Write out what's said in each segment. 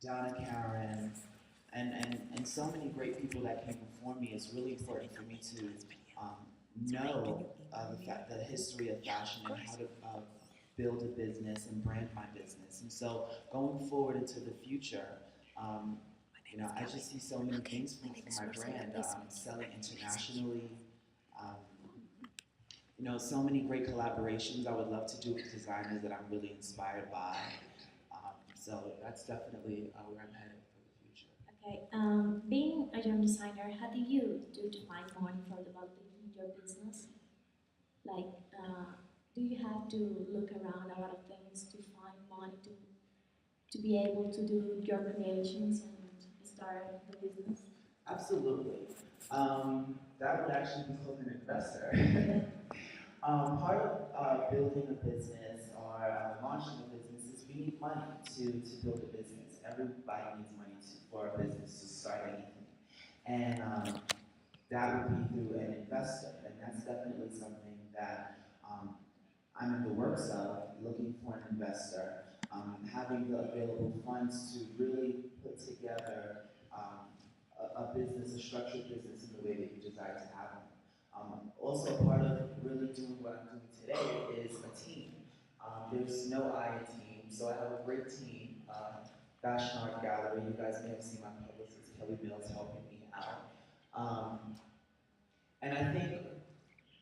Donna Karen, and so many great people that came before me, it's really important for me to know the history of fashion and how to build a business and brand my business. And so going forward into the future, um, I just see so many things for my brand, selling internationally, um, so many great collaborations I would love to do with designers that I'm really inspired by. So that's definitely where I'm headed for the future. Okay, being a young designer, how do you do to find money for developing your business? Like, do you have to look around a lot of things to find money to be able to do your creations and start the business? Absolutely. That would actually be called an investor. Part of building a business or launching a business is we need money to build a business. Everybody needs money for a business to start anything. And that would be through an investor. And that's definitely something that I'm in the works of, looking for an investor, having the available funds to really put together a business, a structured business in the way that you desire to have them. Also, part of really doing what I'm doing today is a team. There's no I in team, so I have a great team. Fashion Art Gallery, you guys may have seen my publicist, Kelly Mills, helping me out. And I think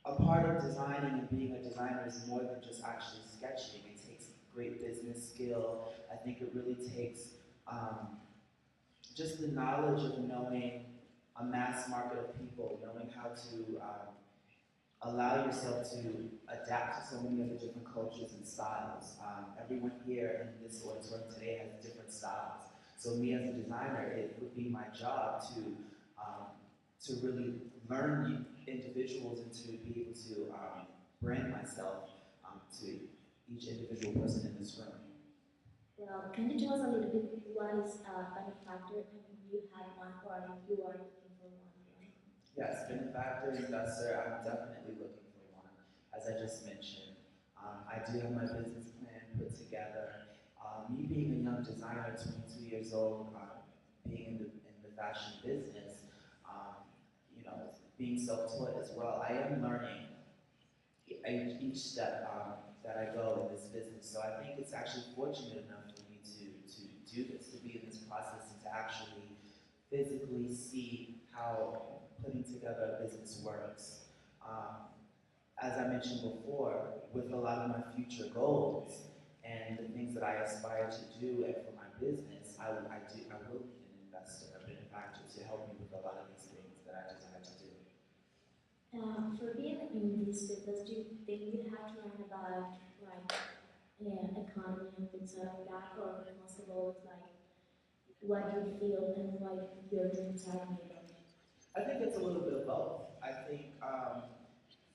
a part of designing and being a designer is more than just actually sketching. It takes great business skill. I think it really takes just the knowledge of knowing a mass market of people, knowing how to allow yourself to adapt to so many other different cultures and styles. Everyone here in this auditorium today has different styles. So me as a designer, it would be my job to really learn individuals and to be able to brand myself to each individual person in this room. Well, can you tell us a little bit what is a benefactor and you have one or you are looking for one? Right? Yes, benefactor, investor, I'm definitely looking for one. As I just mentioned, I do have my business plan put together. Me being a young designer, 22 years old, being in the fashion business, um, being self-taught as well, I am learning each step that I go in this business. So I think it's actually fortunate enough for me to do this, to be in this process, and to actually physically see how putting together a business works. Um, as I mentioned before, with a lot of my future goals and the things that I aspire to do and for my business, I will need an investor, a benefactor to help me with a lot of these things that I desire to do. For being in this business, do you think you have to learn about like economy and things like that, or most of all, it's like what you feel and what your dreams are made of? I think it's a little bit of both. I think,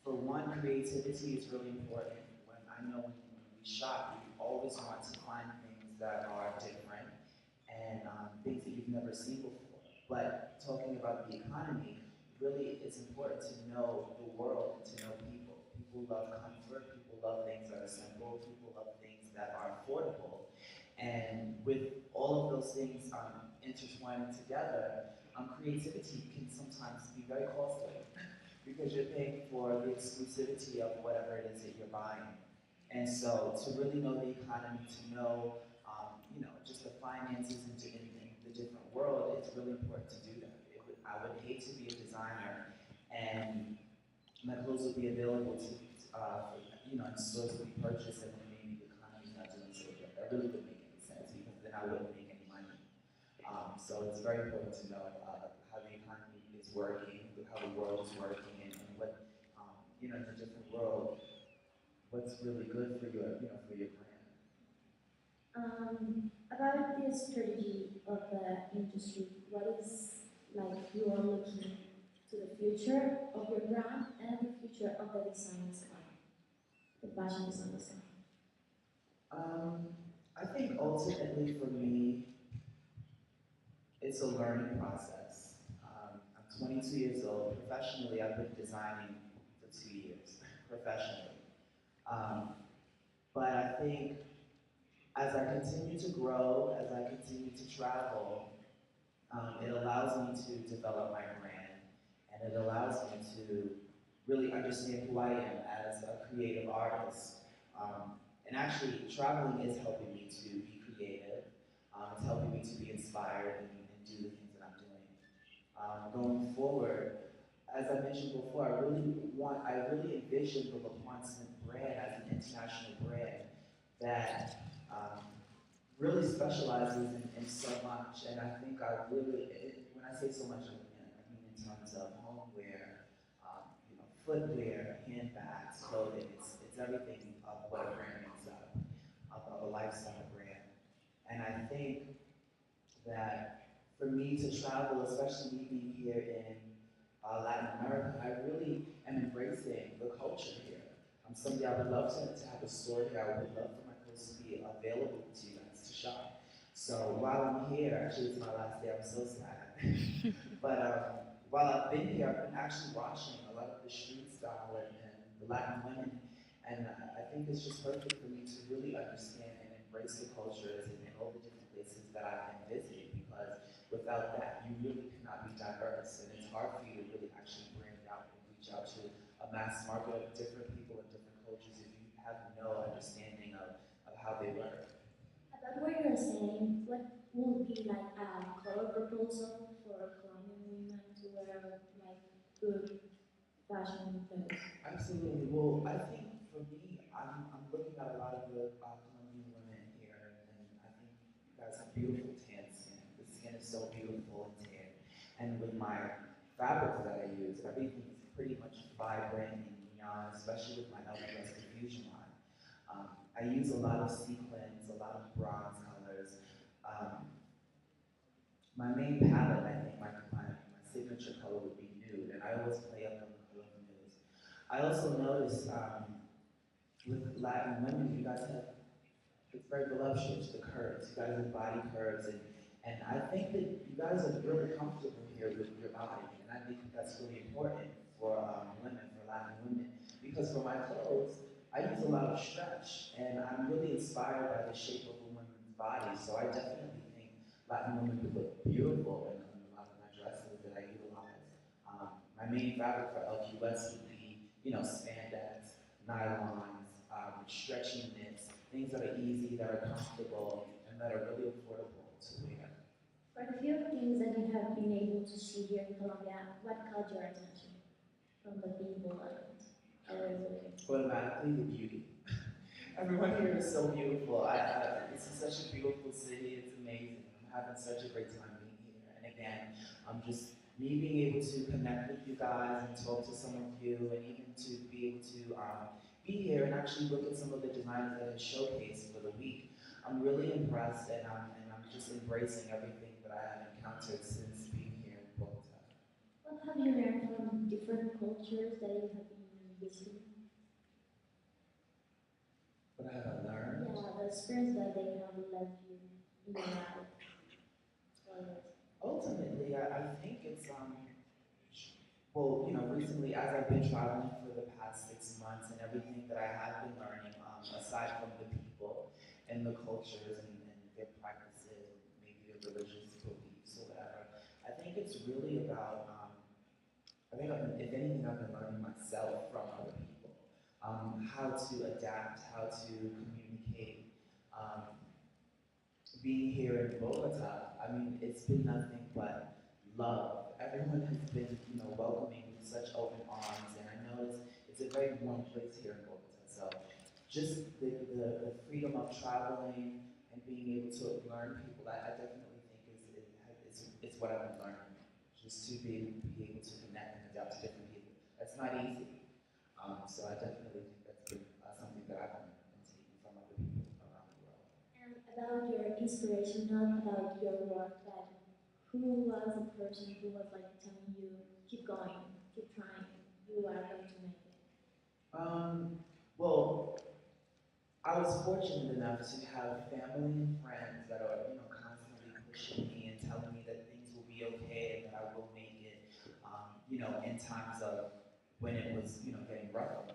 for one, creativity is really important. When I know when we shop, we always want to find things that are different and things that you've never seen before. But talking about the economy, really, it's important to know the world and to know people. People love comfort. People love things that are simple. People love things that are affordable. And with all of those things intertwining together, creativity can sometimes be very costly because you're paying for the exclusivity of whatever it is that you're buying. And so to really know the economy, to know, just the finances in the different world, it's really important to do that. I would hate to be a designer and my clothes would be available to, in stores to be purchased, and then maybe the economy's not doing so good. That really wouldn't make any sense because then I wouldn't make any money. So it's very important to know how the economy is working, how the world is working, and what, in a different world, what's really good for for your brand. About the strategy of the industry, what is like you are looking to the future of your brand and the future of the design design, the fashion design design? Um, I think ultimately for me, it's a learning process. I'm 22 years old. Professionally, I've been designing for 2 years, professionally. Um, but I think as I continue to grow, as I continue to travel, it allows me to develop my brand, and it allows me to really understand who I am as a creative artist. And actually, traveling is helping me to be creative. It's helping me to be inspired and do the things that I'm doing. Going forward, as I mentioned before, I really envision the Laquan Simb brand as an international brand that really specializes in so much, and I think when I say so much, I mean in terms of homeware, footwear, handbags, clothing. It's everything of what a brand makes up, of a lifestyle brand. And I think that for me to travel, especially me being here in Latin America, I really am embracing the culture here. Someday I would love to have a store here. I would love for my clothes to be available to you guys to shop. So while I'm here, actually it's my last day, I'm so sad. But while I've been here, I've been actually watching a lot of the street style and the Latin women, and I think it's just perfect for me to really understand and embrace the cultures and all the different places that I've been visiting, because without that, you really cannot be diverse, and it's hard for you to really actually brand out and reach out to a mass market of different people and different cultures if you have no understanding of how they work. About what you're saying, what would be like a color proposal for Colombian women to wear like good fashion clothes? Absolutely. Well, I think for me, I'm looking at a lot of the Colombian women here, and I think you guys have beautiful tan skin. The skin is so beautiful and tan. And with my fabrics that I use, everything is pretty much vibrant and neon, especially with my LPS diffusion line. I use a lot of sequins, a lot of bronze colors. Um, my main palette, I think my signature color would be nude, and I always play up on the color of nudes. I also noticed with Latin women, you guys have, it's very voluptuous, the curves. You guys have body curves, and I think that you guys are really comfortable here with your body, and I think that's really important for women, for Latin women, because for my clothes, I use a lot of stretch, and I'm really inspired by the shape of a woman's body, so I definitely think Latin women would look beautiful in a lot of my dresses that I utilize. My main fabric for LQS would be, spandex, nylons, stretchy knits, things that are easy, that are comfortable, and that are really affordable to wear. For the few things that you have been able to see here in Colombia, what caught your attention from the people around? Automatically, the beauty. Everyone here is so beautiful. This is such a beautiful city. It's amazing. I'm having such a great time being here. And again, I'm just me being able to connect with you guys and talk to some of you, and even to be able to be here and actually look at some of the designs that are showcased for the week. I'm really impressed, and I'm just embracing everything that I have encountered since being here in Bogota. What have you learned from different cultures that you have been visiting? What have I learned? Yeah, the experience that they have left you in your life. Ultimately, I think it's well, recently as I've been traveling for the past 6 months, and everything that I have been learning, aside from the people and the cultures and their practices, maybe their religious beliefs or whatever, I think it's really about, if anything, I've been learning myself from other people, how to adapt, how to communicate. Being here in Bogota, I mean, it's been nothing but love. Everyone has been, welcoming with such open arms, and I know it's a very warm place here in Bogota. So, just the freedom of traveling and being able to learn people, I definitely think it's what I've been learning. Just to be able to connect and adapt to different people. That's not easy. So I definitely think that's been something that I've learned and taken from other people around the world. And about your inspiration, not about your work, but who was the person who was like telling you, keep going, keep trying, you are going to make it? Well, I was fortunate enough to have family and friends that are, constantly pushing me and telling me that things will be okay and that I will make it, in times of when it was, getting rough.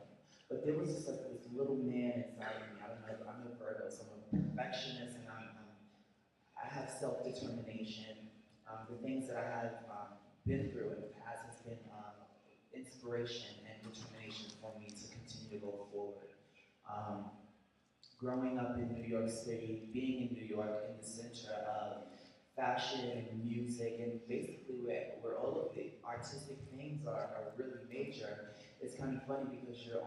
But there was just like this little man inside of me. I don't know, I'm a Virgo, so I'm a perfectionist self-determination. The things that I have been through in the past has been inspiration and determination for me to continue to go forward. Um, Growing up in New York City, being in New York in the center of fashion and music, and basically where all of the artistic things are really major, it's kind of funny because you're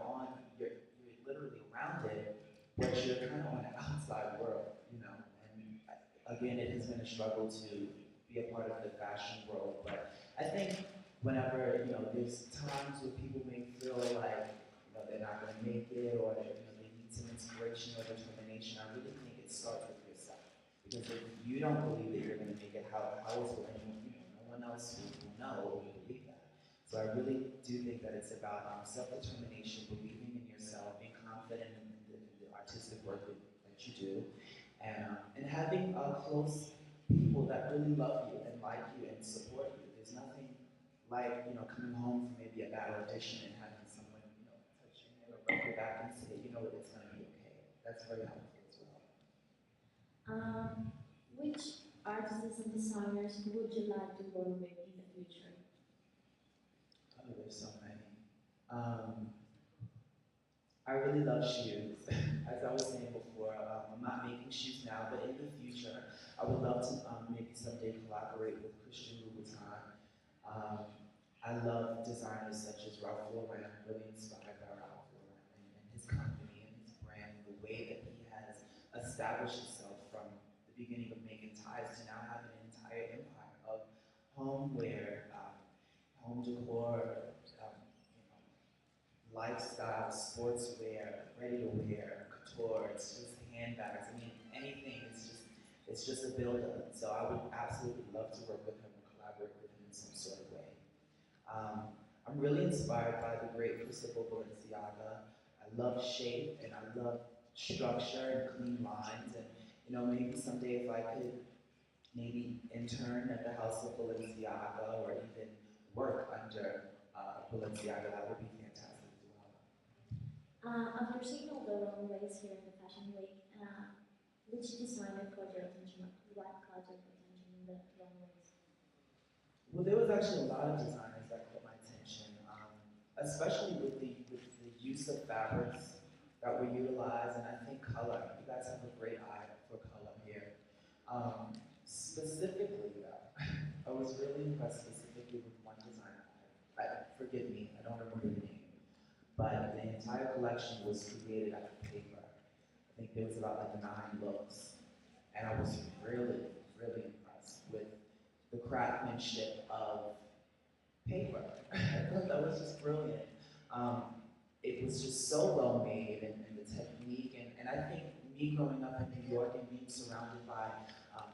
literally around it, but you're kind of on the outside world, you know. And again, it has been a struggle to be a part of the fashion world, but I think whenever, you know, there's times where people may feel like, you know, they're not going to make it, or you know, they need some inspiration or determination, I really think it starts with yourself. Because if you don't believe that you're going to make it, how else will anyone, you know, no one else will know or will believe that. So I really do think that it's about self-determination, believing in yourself, being confident in the artistic work that you do, and having close people that really love you and like you and support you. There's nothing like, you know, coming home from maybe a bad audition and having someone, you know, touch your hand or rub your back and say, you know, it's going to be okay. That's very helpful as well. Which artists and designers would you like to work with in the future? Oh, there's so many. I really love shoes. As I was saying before, I'm not making shoes now, but in the future, I would love to maybe someday collaborate with Christian Louboutin. I love designers such as Ralph Lauren. I'm really inspired by Ralph Lauren and his company and his brand, and the way that he has established himself from the beginning of making ties to now having an entire empire of homeware, home decor, lifestyle, sportswear, ready-to-wear, couture, it's just handbags. I mean, anything. It's just a build-up. So I would absolutely love to work with him and collaborate with him in some sort of way. I'm really inspired by the great Cristobal Balenciaga. I love shape and I love structure and clean lines. And you know, maybe someday if I could maybe intern at the House of Balenciaga or even work under Balenciaga, that would be fantastic as well. After seeing all the runways here in the Fashion Week, which designer caught your attention? What caught your attention in the runways? Well, there was actually a lot of designers that caught my attention, especially with the use of fabrics that were utilized, and I think color. You guys have a great eye for color here. Specifically, I was really impressed specifically with one designer. Forgive me, I don't remember the name, but the entire collection was created out of paper. I think there was about like 9 looks, and I was really, really impressed with the craftsmanship of paper. I thought that was just brilliant. It was just so well made, and the technique, and I think me growing up in New York and being surrounded by,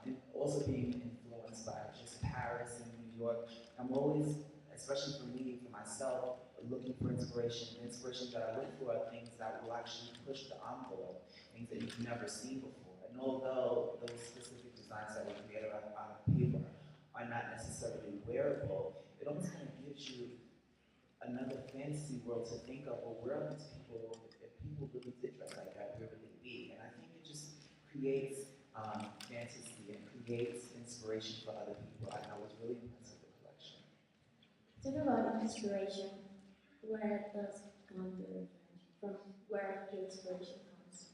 and also being influenced by just Paris and New York, I'm always, especially for me, for myself, looking for inspiration. The inspirations that I look for are things that will actually push the envelope, things that you've never seen before. And although those specific designs that were created out of paper are not necessarily wearable, it almost kind of gives you another fantasy world to think of. Well, where are these people? If people really did dress like that, where would they be? And I think it just creates fantasy and creates inspiration for other people. And I was really impressed with the collection. Talk about inspiration. Where does it come from? Where your inspiration comes?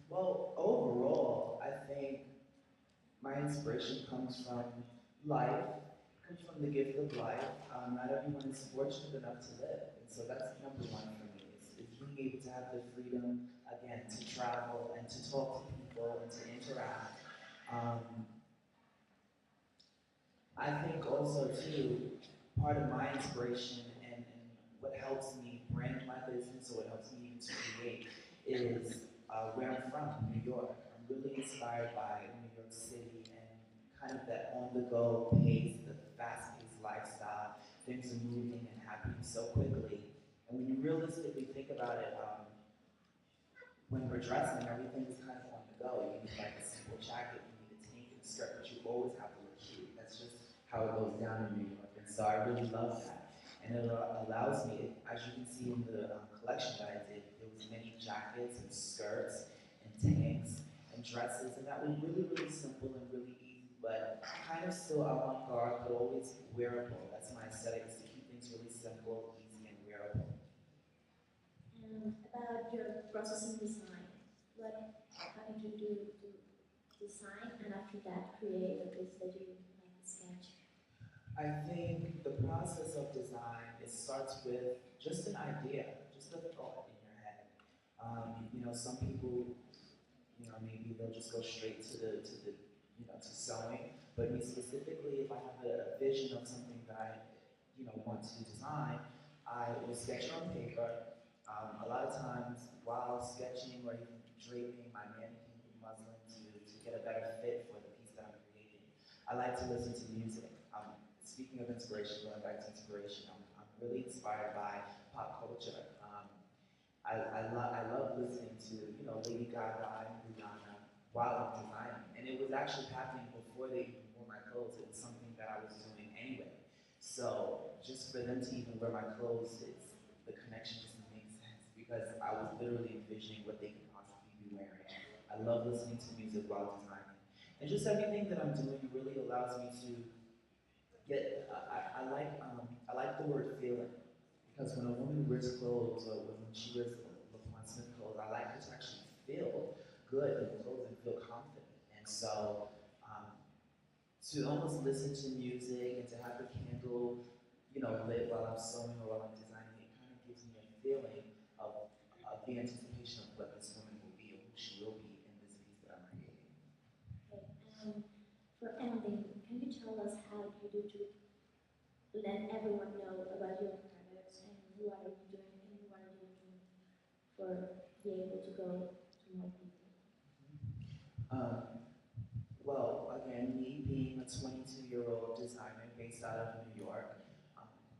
Well, overall, I think my inspiration comes from life, comes from the gift of life. Not everyone is fortunate enough to live, and so that's number one for me, is being able to have the freedom, again, to travel and to talk to people and to interact. I think also, too, part of my inspiration and what helps me brand my business or what helps me to create is where I'm from, New York. I'm really inspired by New York City and kind of that on-the-go pace, the fast-paced lifestyle. Things are moving and happening so quickly. And when you realistically think about it, when we're dressing, everything is kind of on the go. You need like a simple jacket, you need a tank and a skirt, but you always have to look cute. That's just how it goes down in New York. And so I really love that. And it allows me, as you can see in the collection that I did, there was many jackets and skirts and tanks. And and dresses, and that was really, really simple and really easy, but kind of still avant-garde, but always wearable. That's my aesthetic, is to keep things really simple, easy, and wearable. And about your processing design, how did you do to design and after that create a piece that you like a sketch? I think the process of design, it starts with just an idea, just a thought in your head. Some people, maybe they'll just go straight to sewing. But me specifically, if I have a vision of something that I, want to design, I will sketch it on paper. A lot of times, while sketching or even draping my mannequin muslin to get a better fit for the piece that I'm creating, I like to listen to music. Speaking of inspiration, going back to inspiration, I'm really inspired by pop culture. I love listening to Lady Gaga and Rihanna while I'm designing, and it was actually happening before they even wore my clothes. It was something that I was doing anyway. So just for them to even wear my clothes, the connection just makes sense because I was literally envisioning what they could possibly be wearing. I love listening to music while designing, and just everything that I'm doing really allows me to get. I like the word feeling. Because when a woman wears clothes, or when she wears Laquan clothes, I like her to actually feel good in the clothes and feel confident. And so, to almost listen to music and to have the candle, lit while I'm sewing or while I'm designing, it kind of gives me a feeling of the anticipation of what this woman will be or who she will be in this piece that I'm creating. Okay. For ending, can you tell us how you do to let everyone know about your products and what are you doing and what are you doing for being able to go to more people? Well, again, me being a 22-year-old designer based out of New York,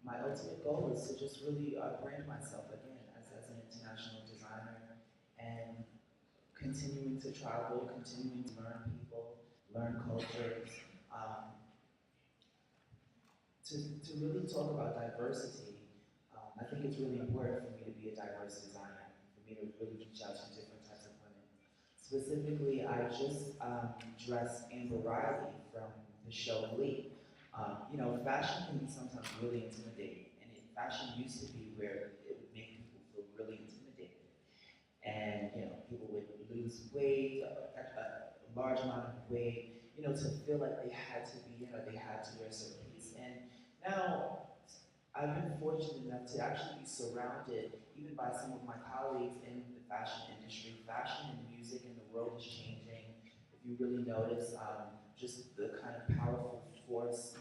my ultimate goal is to just really brand myself again as an international designer and continuing to travel, continuing to learn people, learn cultures, to really talk about diversity. I think it's really important for me to be a diverse designer, for me to really reach out to different types of women. Specifically, I just dressed Amber Riley from the show Glee. Fashion can be sometimes really intimidating, and fashion used to be where it would make people feel really intimidated. And people would lose weight, a large amount of weight, to feel like they had to be, they had to wear a certain piece. And now I've been fortunate enough to actually be surrounded, even by some of my colleagues in the fashion industry. Fashion and music and the world is changing. If you really notice, just the kind of powerful force,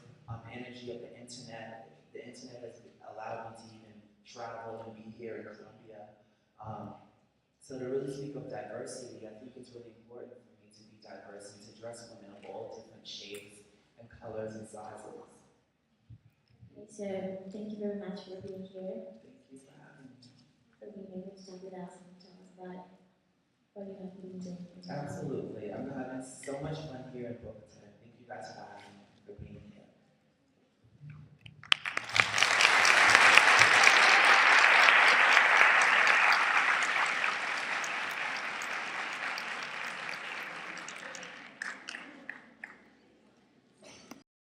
energy of the internet. The internet has allowed me to even travel and be here in Colombia. So to really speak of diversity, I think it's really important for me to be diverse and to dress women of all different shapes and colors and sizes. Okay, so thank you very much for being here. Thank you for having me. For being able to talk with us and tell us about what you have been doing. Absolutely. I'm having so much fun here in Brooklyn. Thank you guys for having me.